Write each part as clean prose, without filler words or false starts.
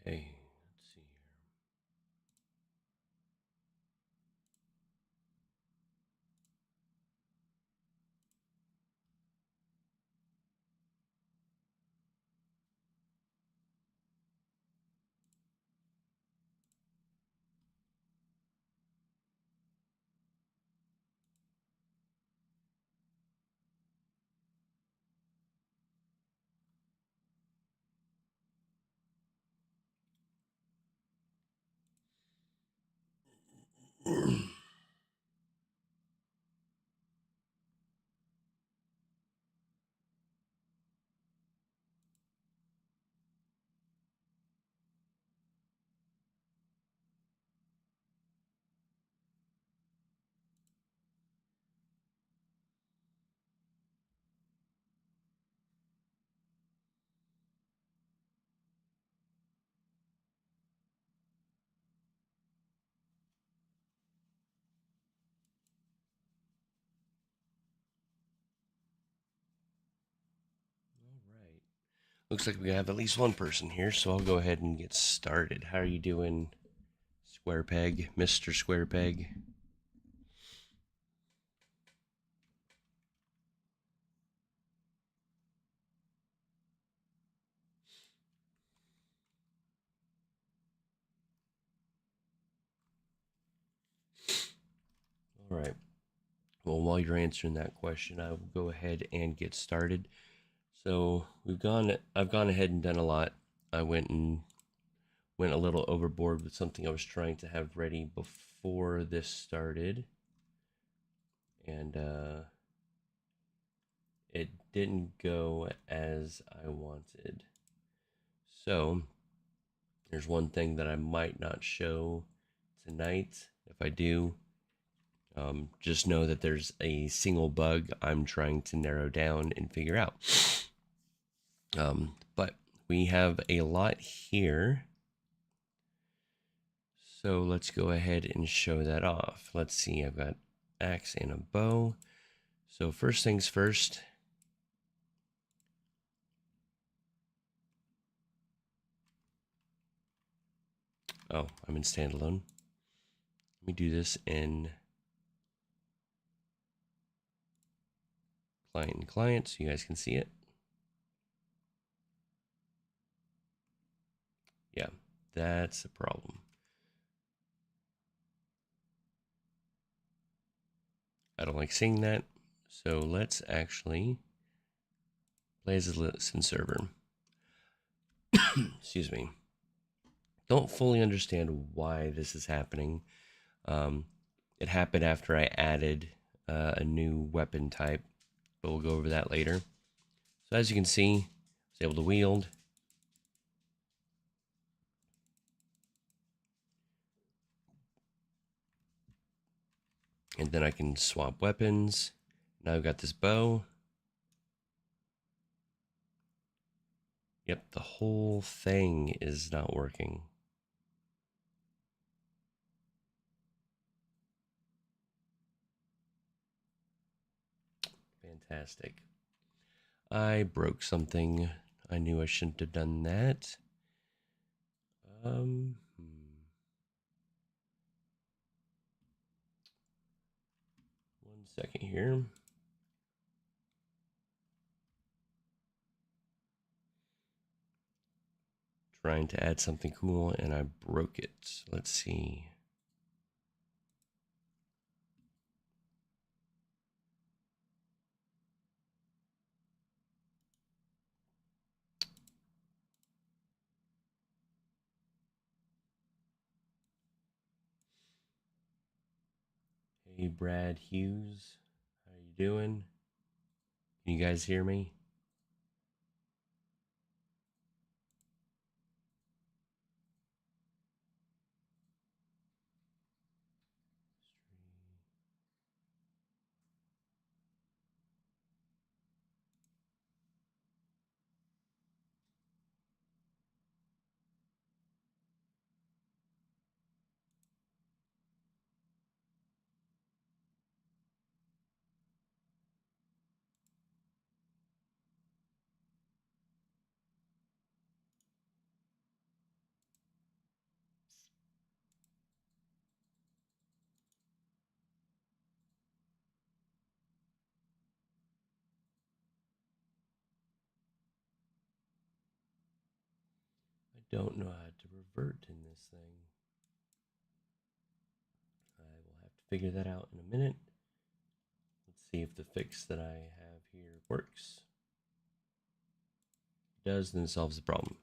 Okay, let's see here. All right. Looks like we have at least one person here, so I'll go ahead and get started. How are you doing, Square Peg, Mr. Square Peg? All right. Well, while you're answering that question, I will go ahead and get started. So I've gone ahead and done a lot. I went a little overboard with something I was trying to have ready before this started, and it didn't go as I wanted. So there's one thing that I might not show tonight. If I do, just know that there's a single bug I'm trying to narrow down and figure out. But we have a lot here. So let's go ahead and show that off. Let's see, I've got axe and a bow. So first things first. Oh, I'm in standalone. Let me do this in client so you guys can see it. Yeah, that's a problem. I don't like seeing that. So let's actually play as a listen server. Excuse me. Don't fully understand why this is happening. Um, it happened after I added a new weapon type, but we'll go over that later. So as you can see, I was able to wield. And then I can swap weapons. Now I've got this bow. Yep, the whole thing is not working. Fantastic. I broke something. I knew I shouldn't have done that. Um, One second here. Trying to add something cool and I broke it. Let's see. Hey, Brad Hughes. How you doing? Can you guys hear me? don't know how to revert in this thing. I will have to figure that out in a minute. Let's see if the fix that I have here works. If it does, then it solves the problem.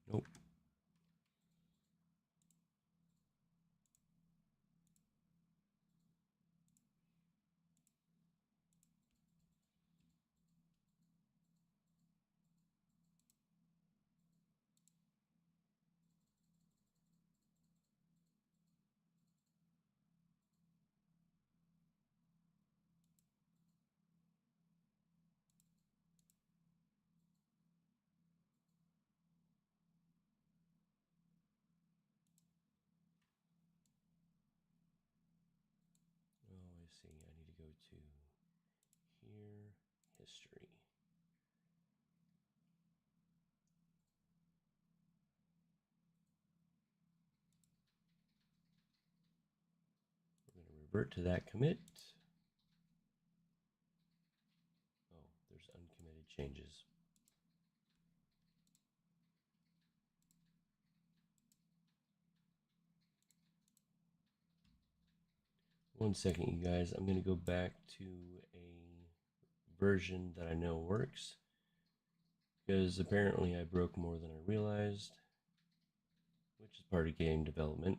Nope. Oh, I see. I need to go to here, history. We're going to revert to that commit. Oh, there's uncommitted changes. One second, you guys. I'm going to go back to a version that I know works, because apparently I broke more than I realized, which is part of game development.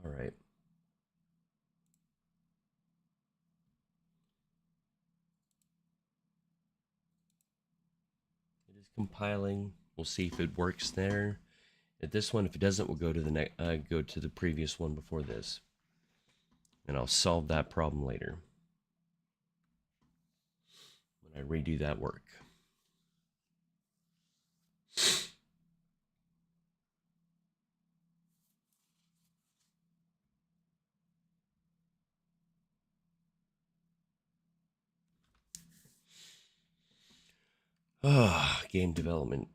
All right. It is compiling. We'll see if it works there. At this one, if it doesn't, we'll go to the next. Go to the previous one before this, and I'll solve that problem later when I redo that work. Ah, game development.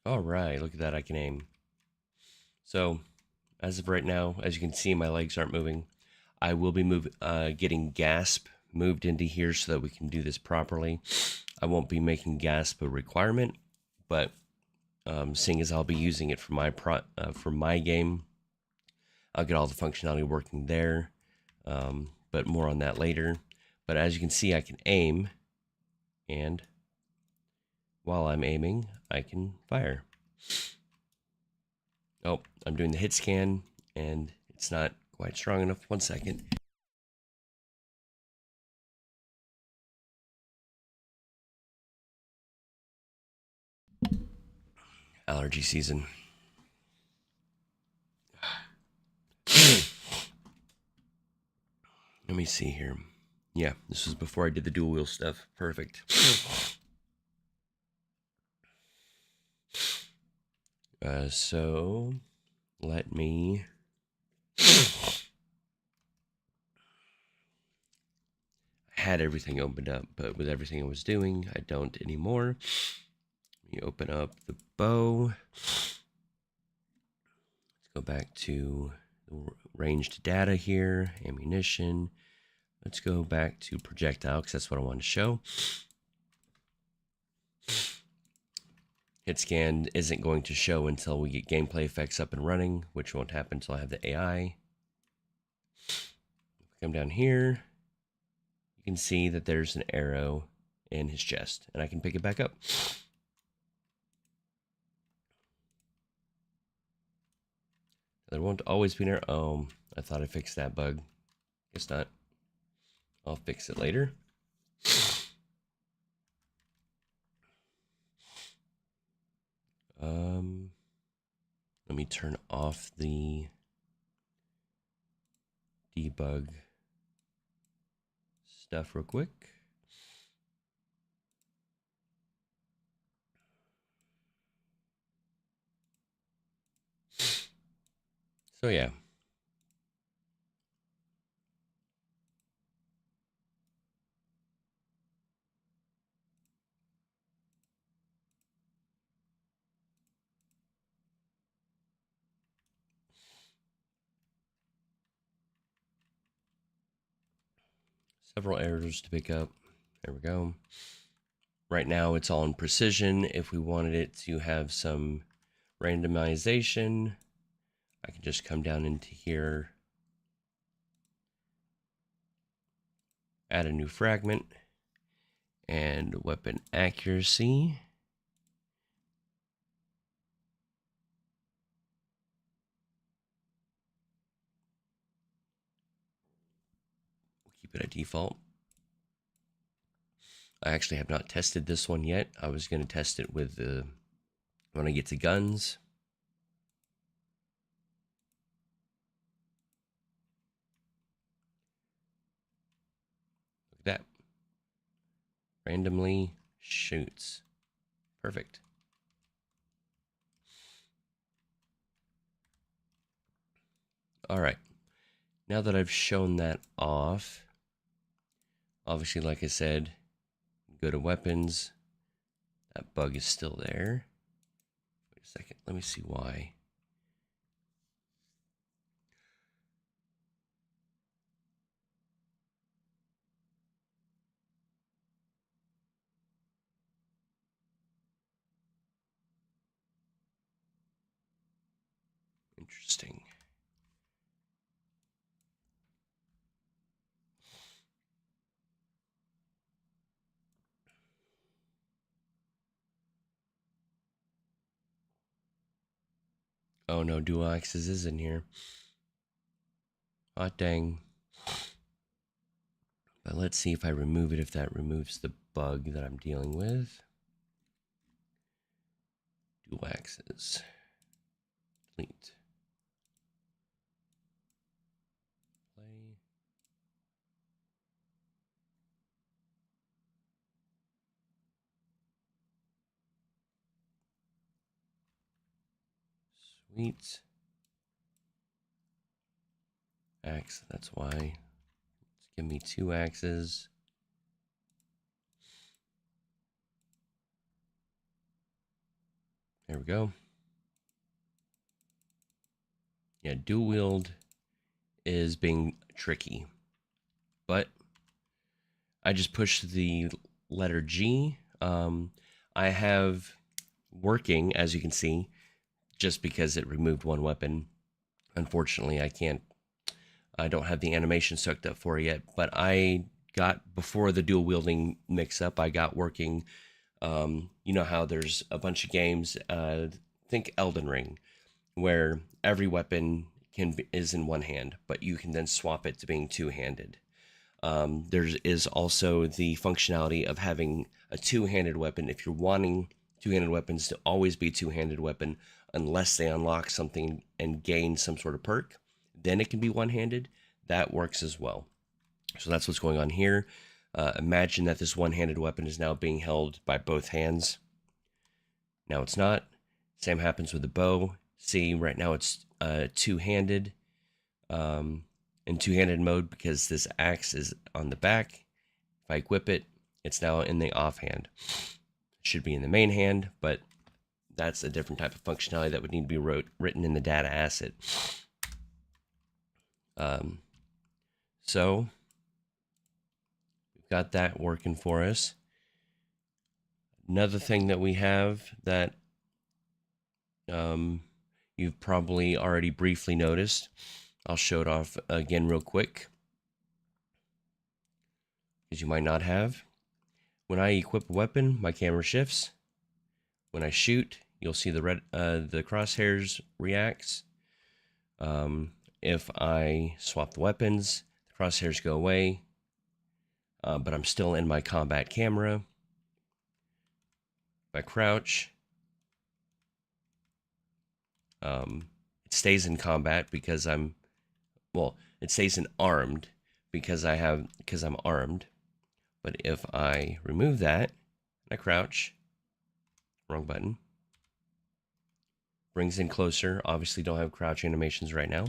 All right, look at that. I can aim. So, as of right now, as you can see, my legs aren't moving. I will be getting Gasp moved into here so that we can do this properly. I won't be making Gasp a requirement, but seeing as I'll be using it for my game, I'll get all the functionality working there. But more on that later. But as you can see, I can aim, and while I'm aiming, I can fire. Oh, I'm doing the hit scan, and it's not quite strong enough. 1 second. Allergy season. Let me see here. Yeah, this was before I did the dual wheel stuff. Perfect. So let me. I had everything opened up, but with everything I was doing, I don't anymore. Let me open up the bow. Let's go back to the ranged data here, ammunition. Let's go back to projectile because that's what I want to show. Hit scan isn't going to show until we get gameplay effects up and running, which won't happen until I have the AI. Come down here, you can see that there's an arrow in his chest, and I can pick it back up. There won't always be an arrow. Oh, I thought I fixed that bug. Guess not. I'll fix it later. Let me turn off the debug stuff real quick. So yeah. Several errors to pick up. There we go. Right now it's all in precision. If we wanted it to have some randomization, I can just come down into here, add a new fragment, and weapon accuracy. We'll keep it at default. I actually have not tested this one yet. I was going to test it with when I get to guns. Look at that. Randomly shoots. Perfect. All right. Now that I've shown that off, obviously, like I said, go to weapons. That bug is still there. Wait a second. Let me see why. Interesting. Oh no, dual axes is in here. Hot dang. But let's see if I remove it, if that removes the bug that I'm dealing with. Dual axes. Delete. Play. Sweet. Axe, that's why. Let's give me 2 axes. There we go. Yeah, dual wield is being tricky. But I just pushed the letter G. I have working, as you can see, just because it removed one weapon. Unfortunately, I don't have the animation soaked up for it yet, but I got, before the dual wielding mix up, I got working. You know how there's a bunch of games, think Elden Ring, where every weapon is in one hand, but you can then swap it to being two-handed. There is also the functionality of having a two-handed weapon. If you're wanting two-handed weapons to always be a two-handed weapon, unless they unlock something and gain some sort of perk, then it can be one-handed. That works as well. So that's what's going on here. Imagine that this one-handed weapon is now being held by both hands. Now it's not. Same happens with the bow. See, right now it's two-handed, in two-handed mode because this axe is on the back. If I equip it, it's now in the offhand. It should be in the main hand, but that's a different type of functionality that would need to be written in the data asset. So we've got that working for us. Another thing that we have that you've probably already briefly noticed, I'll show it off again real quick, because you might not have. When I equip a weapon, my camera shifts. When I shoot, you'll see the crosshairs reacts. If I swap the weapons, the crosshairs go away, but I'm still in my combat camera. If I crouch, it stays in combat because it stays in armed because I'm armed. But if I remove that and I crouch, wrong button, brings in closer. Obviously don't have crouch animations right now.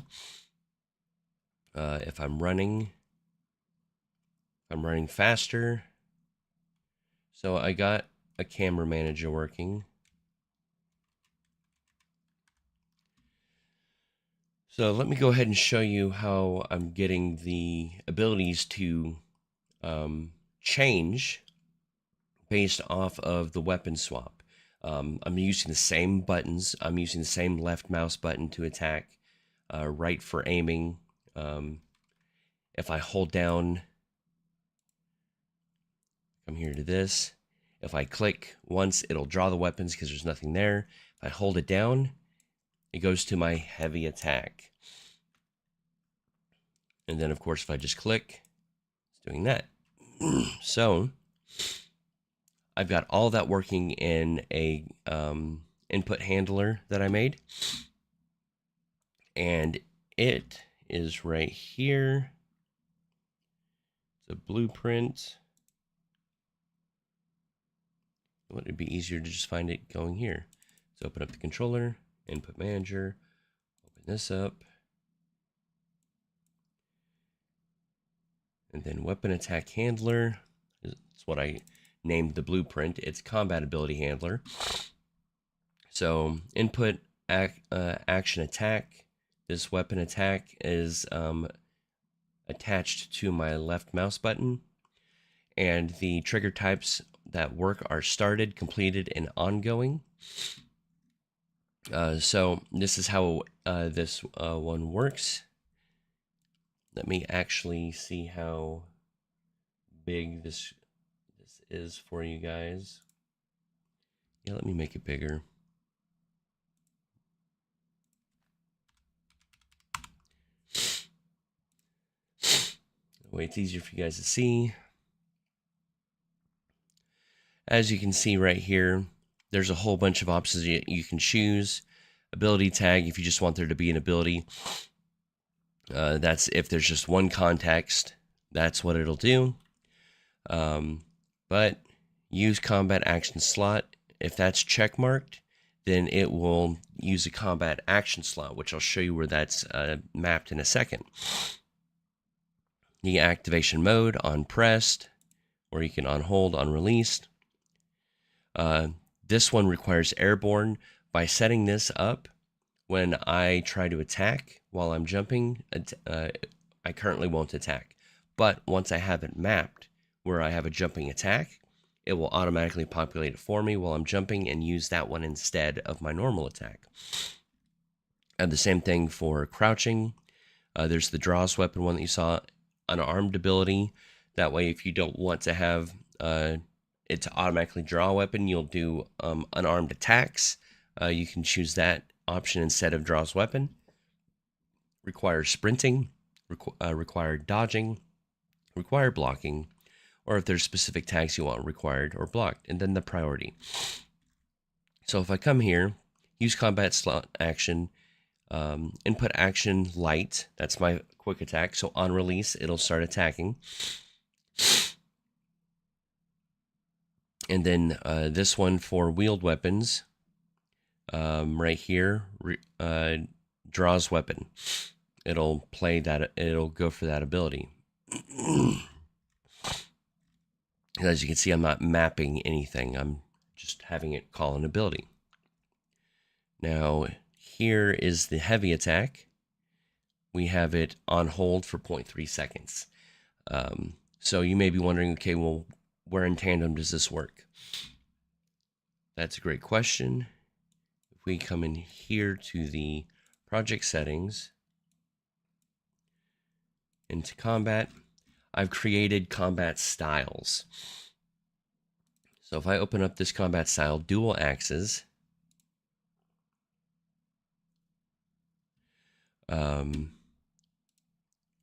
If I'm running faster. So I got a camera manager working. So let me go ahead and show you how I'm getting the abilities to change based off of the weapon swap. I'm using the same buttons. I'm using the same left mouse button to attack, right for aiming. If I hold down, come here to this. If I click once, it'll draw the weapons because there's nothing there. If I hold it down, it goes to my heavy attack. And then, of course, if I just click, it's doing that. So I've got all that working in a input handler that I made. And it is right here. It's a blueprint. It would be easier to just find it going here. So open up the controller, input manager, open this up. And then weapon attack handler. That's what I named the blueprint. It's combat ability handler. So input action attack. This weapon attack is attached to my left mouse button. And the trigger types that work are started, completed, and ongoing. So this is how this one works. Let me actually see how big this is for you guys. Yeah, let me make it bigger. That way it's easier for you guys to see. As you can see right here, there's a whole bunch of options you can choose. Ability tag, if you just want there to be an ability. That's if there's just one context, that's what it'll do. But use combat action slot, if that's checkmarked, then it will use a combat action slot, which I'll show you where that's mapped in a second. The activation mode, on pressed, or you can on hold, on released. This one requires airborne. By setting this up, when I try to attack while I'm jumping, I currently won't attack. But once I have it mapped where I have a jumping attack, it will automatically populate it for me while I'm jumping and use that one instead of my normal attack. And the same thing for crouching. There's the draws weapon one that you saw, unarmed ability. That way, if you don't want to have it to automatically draw a weapon, you'll do unarmed attacks. You can choose that option instead of draws weapon. Require sprinting, require dodging, require blocking, or if there's specific tags you want required or blocked, and then the priority. So if I come here, use combat slot action, Input action light, that's my quick attack. So on release, it'll start attacking. And then this one for wheeled weapons, right here, draws weapon. It'll play that, it'll go for that ability. As you can see, I'm not mapping anything. I'm just having it call an ability. Now, here is the heavy attack. We have it on hold for 0.3 seconds. So you may be wondering, okay, well, where in tandem does this work? That's a great question. If we come in here to the project settings, into combat, I've created combat styles. So if I open up this combat style, dual axes,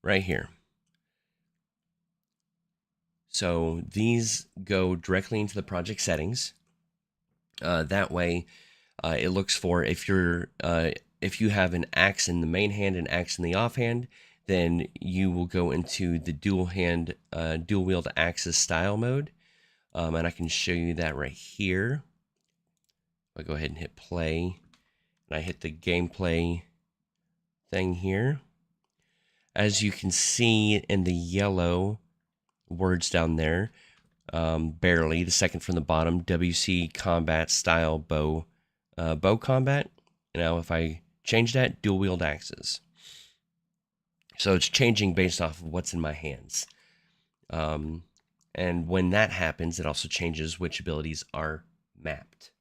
right here. So these go directly into the project settings. That way, it looks for if you have an axe in the main hand and axe in the offhand, then you will go into the dual wield axes style mode. And I can show you that right here. I'll go ahead and hit play, and I hit the gameplay thing here. As you can see in the yellow words down there, barely, the second from the bottom, WC combat style bow combat. Now if I change that, dual wield axes. So it's changing based off of what's in my hands. And when that happens, it also changes which abilities are mapped.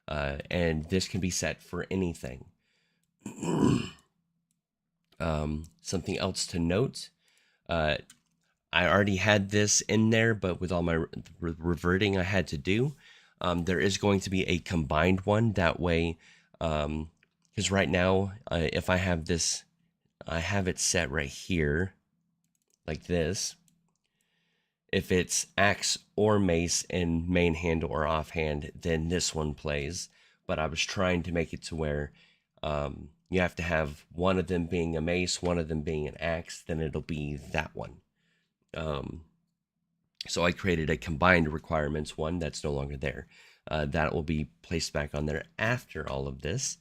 And this can be set for anything. Something else to note, I already had this in there, but with all my reverting I had to do, there is going to be a combined one. That way, because right now, if I have this, I have it set right here, like this. If it's axe or mace in main hand or offhand, then this one plays. But I was trying to make it to where you have to have one of them being a mace, one of them being an axe, then it'll be that one. So I created a combined requirements one that's no longer there. That will be placed back on there after all of this.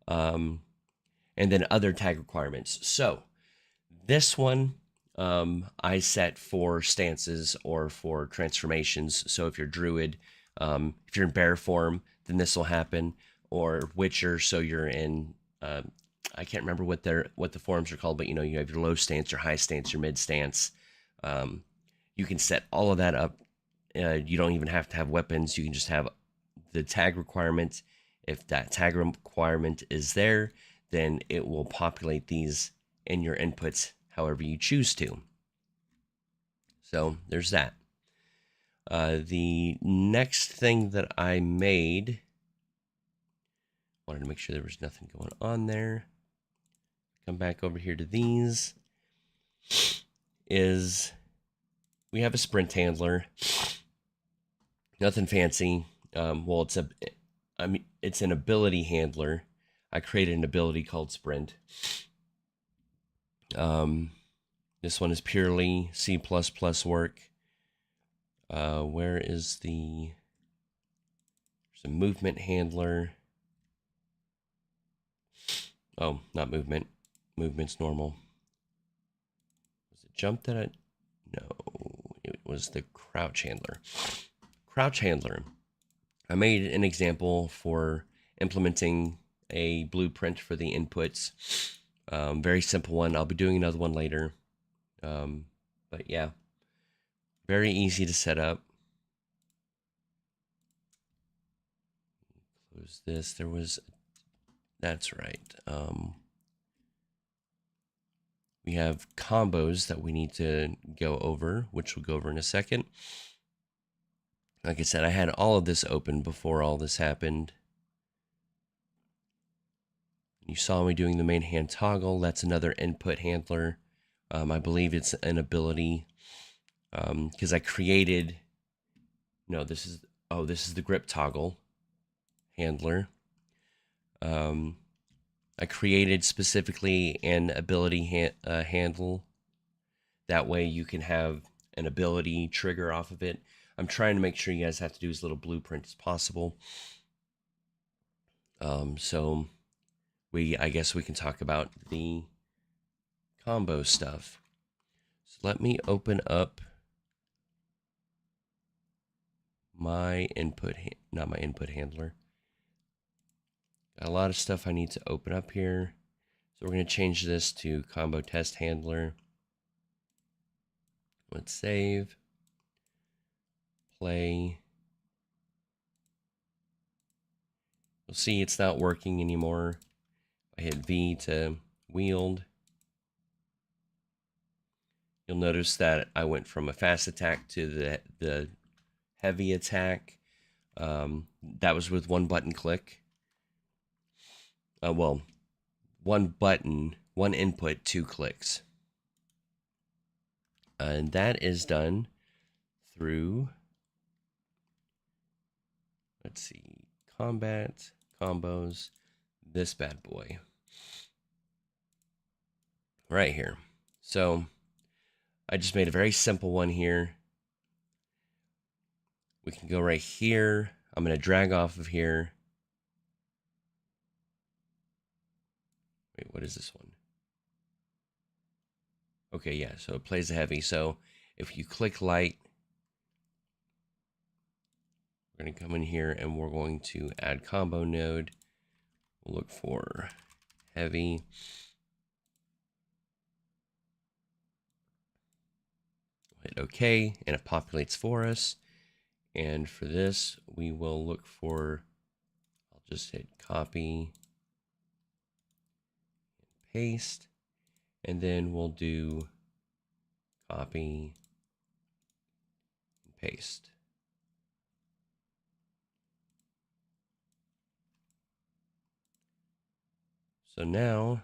And then other tag requirements. So this one, I set for stances or for transformations. So if you're druid, if you're in bear form, then this will happen. Or witcher, so you're in, I can't remember what the forms are called, but you have your low stance, your high stance, your mid stance. You can set all of that up. You don't even have to have weapons. You can just have the tag requirement. If that tag requirement is there, then it will populate these in your inputs however you choose to. So there's that. The next thing that I made, wanted to make sure there was nothing going on there. Come back over here to these. Is we have a sprint handler. Nothing fancy. Well, it's an ability handler. I created an ability called sprint. This one is purely C++ work. Where is there's a movement handler. Oh, not movement. Movement's normal. Was it jump that I... No, it was the crouch handler. Crouch handler. I made an example for implementing a blueprint for the inputs. Very simple one. I'll be doing another one later. But yeah, very easy to set up. Close this. That's right. We have combos that we need to go over, which we'll go over in a second. Like I said, I had all of this open before all this happened. You saw me doing the main hand toggle. That's another input handler. I believe it's an ability because I created. No, this is the grip toggle handler. I I created specifically an ability handle. That way you can have an ability trigger off of it. I'm trying to make sure you guys have to do as little blueprint as possible. So I guess we can talk about the combo stuff. So let me open up my input, not my input handler. Got a lot of stuff I need to open up here. So we're going to change this to combo test handler. Let's save, play. You'll see it's not working anymore. I hit V to wield. You'll notice that I went from a fast attack to the heavy attack. That was with one button click. Well, one button, one input, 2 clicks. And that is done through, let's see, combat, combos, this bad boy. Right here. So I just made a very simple one here. We can go right here. I'm going to drag off of here. Wait, what is this one? Okay, yeah, so it plays the heavy. So if you click light, we're going to come in here and we're going to add combo node. We'll look for heavy. Hit OK, and it populates for us. And for this, we will look for, I'll just hit copy, and paste, and then we'll do copy, and paste. So now,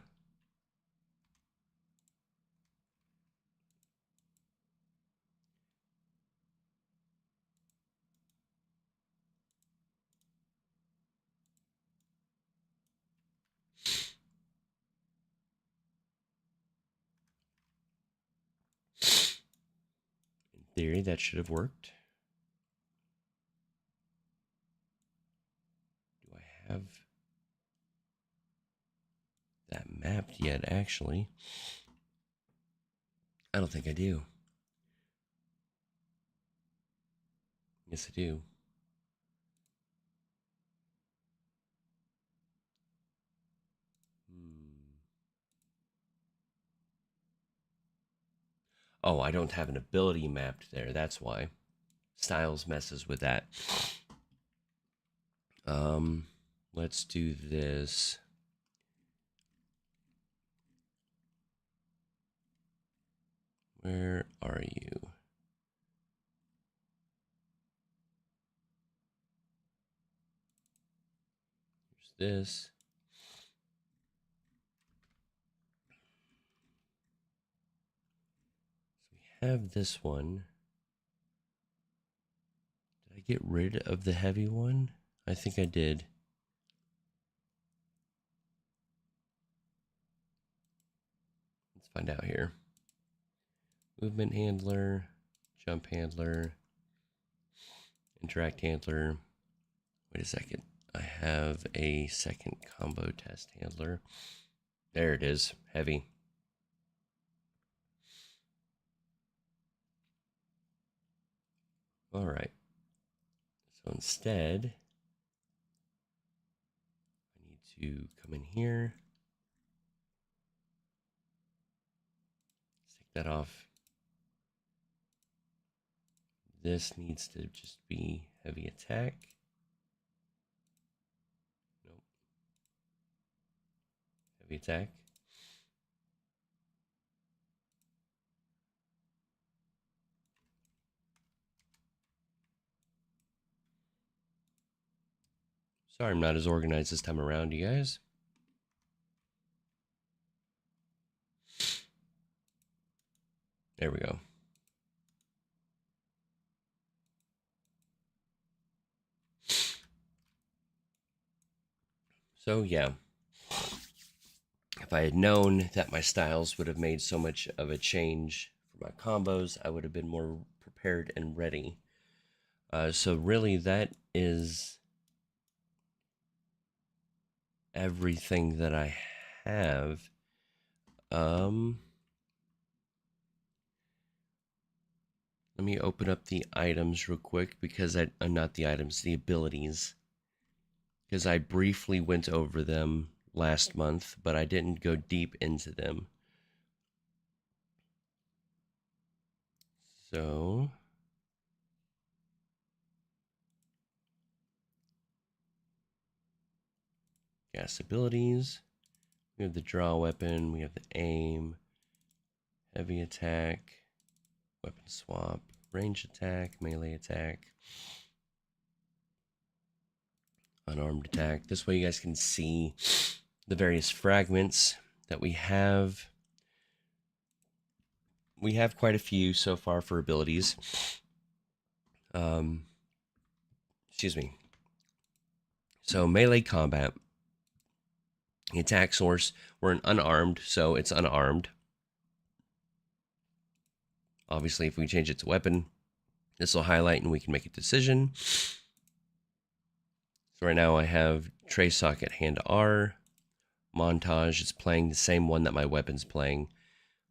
in theory, that should have worked. Do I have that mapped yet, actually? I don't think I do. Yes, I do. Oh, I don't have an ability mapped there. That's why. Styles messes with that. Let's do this. Where are you? Here's this. So we have this one. Did I get rid of the heavy one? I think I did. Let's find out here. Movement handler, jump handler, interact handler. Wait a second. I have a second combo test handler. There it is, heavy. All right. So instead, I need to come in here, take that off. This needs to just be heavy attack. Nope. Heavy attack. Sorry, I'm not as organized this time around, you guys. There we go. So yeah, If I had known that my styles would have made so much of a change for my combos, I would have been more prepared and ready. So really, that is everything that I have. Let me open up the items real quick because not the items, the abilities. Because I briefly went over them last month, but I didn't go deep into them. So gas abilities. We have the draw weapon, we have the aim, heavy attack, weapon swap, range attack, melee attack, unarmed attack. This way you guys can see the various fragments that we have. We have quite a few so far for abilities. Excuse me. So melee combat. The attack source, we're an unarmed, so it's unarmed. Obviously, if we change it to weapon, this will highlight and we can make a decision. So right now I have tray socket hand R. Montage is playing the same one that my weapon's playing.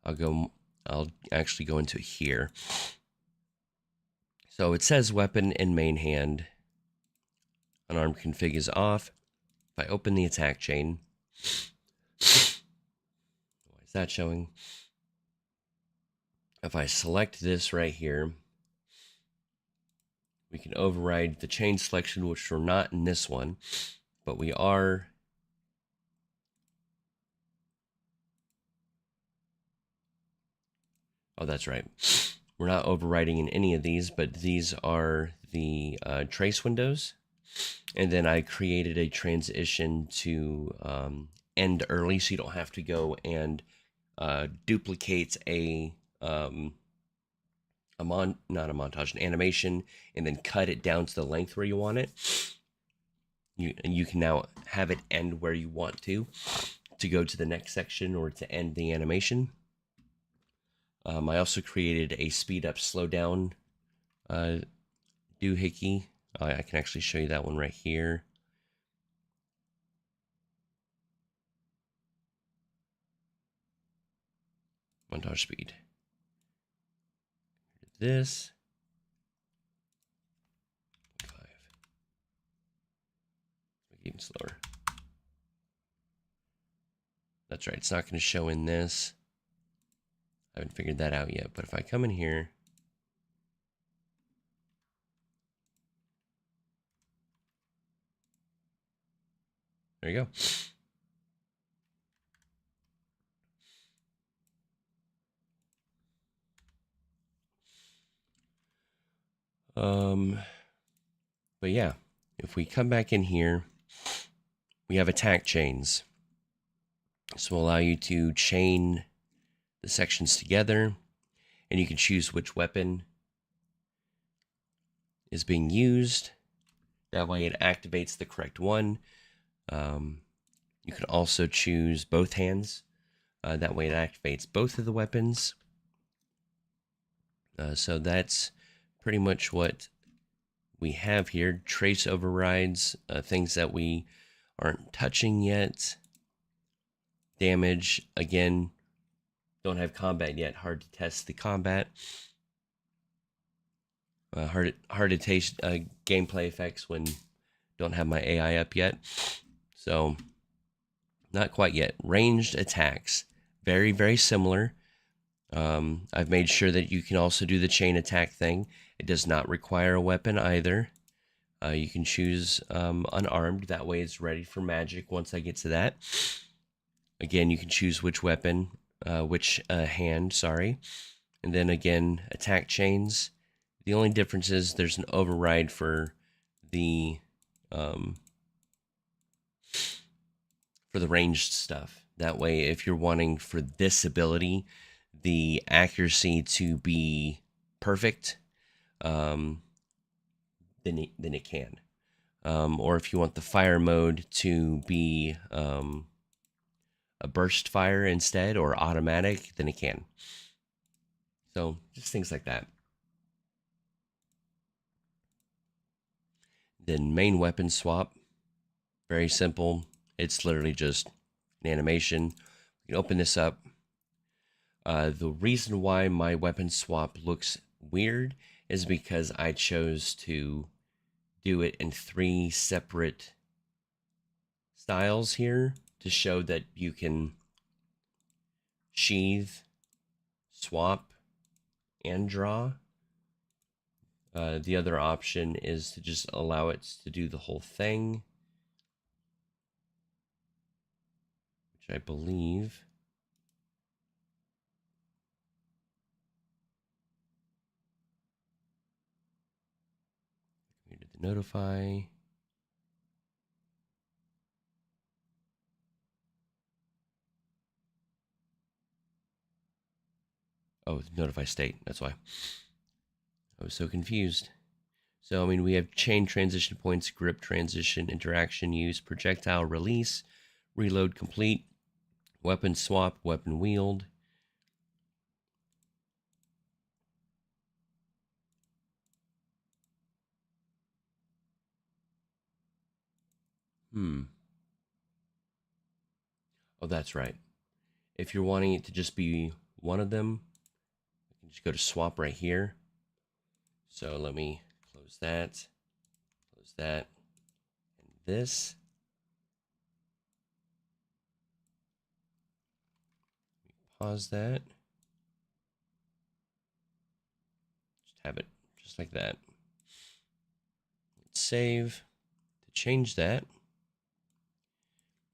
I'll actually go into here. So it says weapon in main hand. Unarmed config is off. If I open the attack chain, why is that showing? If I select this right here, we can override the chain selection, which we're not in this one, but we are. Oh, that's right. We're not overriding in any of these, but these are the trace windows. And then I created a transition to end early, so you don't have to go and duplicate not a montage, an animation, and then cut it down to the length where you want it. You can now have it end where you want to go to the next section or to end the animation. I also created a speed up, slow down doohickey. I can actually show you that one right here. Montage speed. This. 5. Make it even slower. That's right, it's not going to show in this. I haven't figured that out yet, but if I come in here, there you go. But yeah, if we come back in here, we have attack chains. This will allow you to chain the sections together, and you can choose which weapon is being used. That way it activates the correct one. You can also choose both hands. That way it activates both of the weapons. So that's pretty much what we have here. Trace overrides, things that we aren't touching yet. Damage, again, don't have combat yet. Hard to test the combat. Hard to taste gameplay effects when don't have my AI up yet. So not quite yet. Ranged attacks, very, very similar. I've made sure that you can also do the chain attack thing. It does not require a weapon either. You can choose unarmed. That way it's ready for magic once I get to that. Again, you can choose which weapon, which hand, sorry. And then again, attack chains. The only difference is there's an override for the ranged stuff. That way, if you're wanting for this ability, the accuracy to be perfect, then it can. Or if you want the fire mode to be a burst fire instead or automatic, then it can. So just things like that. Then main weapon swap, very simple. It's literally just an animation. You can open this up. The reason why my weapon swap looks weird is because I chose to do it in 3 separate styles here to show that you can sheath, swap, and draw. The other option is to just allow it to do the whole thing, which I believe we did the notify. Oh, notify state. That's why I was so confused. So, I mean, we have chain transition points, grip transition, interaction use, projectile release, reload complete, weapon swap, weapon wield. Oh, that's right. If you're wanting it to just be one of them, you can just go to swap right here. So let me close that, and this. Pause that. Just have it just like that. Let's save to change that.